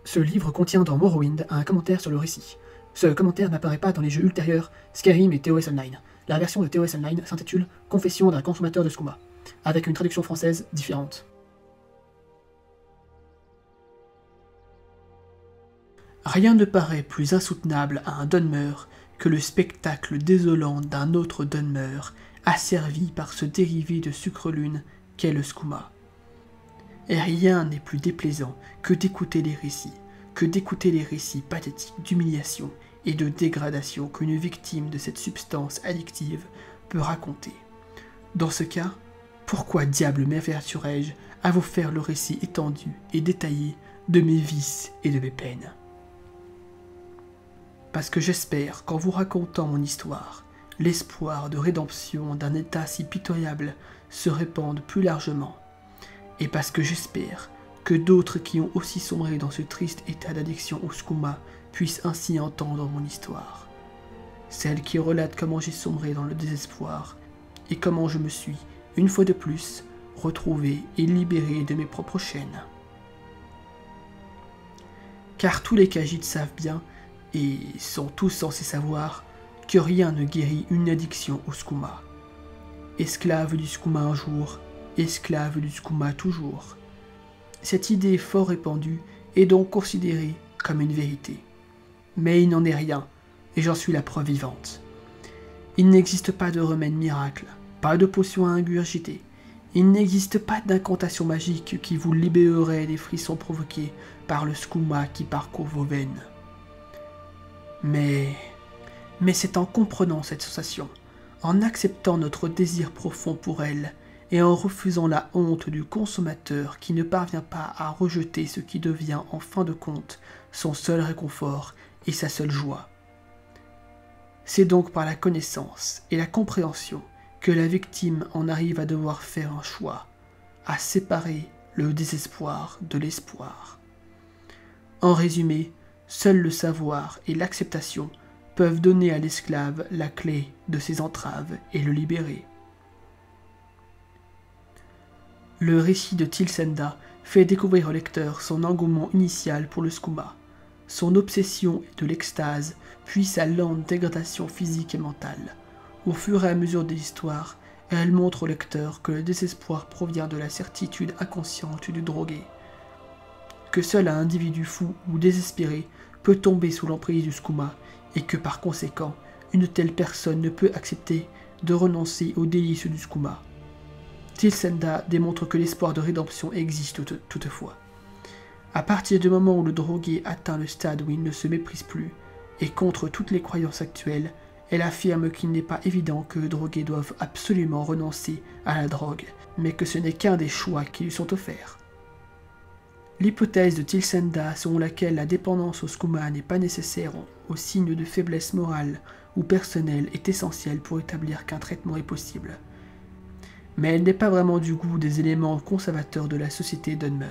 Ce livre contient dans Morrowind un commentaire sur le récit. Ce commentaire n'apparaît pas dans les jeux ultérieurs Skyrim et TOS Online. La version de TOS Online s'intitule Confession d'un consommateur de skooma, avec une traduction française différente. Rien ne paraît plus insoutenable à un Dunmer que le spectacle désolant d'un autre Dunmer, asservi par ce dérivé de sucre-lune qu'est le skooma. Et rien n'est plus déplaisant que d'écouter les récits pathétiques d'humiliation et de dégradation qu'une victime de cette substance addictive peut raconter. Dans ce cas, pourquoi diable m'aventurerais-je à vous faire le récit étendu et détaillé de mes vices et de mes peines? Parce que j'espère qu'en vous racontant mon histoire, l'espoir de rédemption d'un état si pitoyable se répande plus largement, et parce que j'espère que d'autres qui ont aussi sombré dans ce triste état d'addiction au skooma puissent ainsi entendre mon histoire. Celle qui relate comment j'ai sombré dans le désespoir et comment je me suis, une fois de plus, retrouvé et libéré de mes propres chaînes. Car tous les Khajiits savent bien, et sont tous censés savoir, que rien ne guérit une addiction au skooma. Esclave du skooma un jour, esclave du skooma toujours. Cette idée fort répandue est donc considérée comme une vérité. Mais il n'en est rien, et j'en suis la preuve vivante. Il n'existe pas de remède miracle, pas de potion à ingurgiter. Il n'existe pas d'incantation magique qui vous libérerait des frissons provoqués par le skooma qui parcourt vos veines. Mais c'est en comprenant cette sensation, en acceptant notre désir profond pour elle, et en refusant la honte du consommateur qui ne parvient pas à rejeter ce qui devient en fin de compte son seul réconfort et sa seule joie. C'est donc par la connaissance et la compréhension que la victime en arrive à devoir faire un choix, à séparer le désespoir de l'espoir. En résumé, seul le savoir et l'acceptation peuvent donner à l'esclave la clé de ses entraves et le libérer. Le récit de Tylsenda fait découvrir au lecteur son engouement initial pour le skooma, son obsession de l'extase, puis sa lente dégradation physique et mentale. Au fur et à mesure de l'histoire, elle montre au lecteur que le désespoir provient de la certitude inconsciente du drogué, que seul un individu fou ou désespéré peut tomber sous l'emprise du skooma, et que par conséquent, une telle personne ne peut accepter de renoncer aux délices du skooma. Tylsenda démontre que l'espoir de rédemption existe toutefois. À partir du moment où le drogué atteint le stade où il ne se méprise plus, et contre toutes les croyances actuelles, elle affirme qu'il n'est pas évident que le drogué doive absolument renoncer à la drogue, mais que ce n'est qu'un des choix qui lui sont offerts. L'hypothèse de Tylsenda selon laquelle la dépendance au skooma n'est pas nécessaire au signe de faiblesse morale ou personnelle est essentielle pour établir qu'un traitement est possible. Mais elle n'est pas vraiment du goût des éléments conservateurs de la société Dunmer.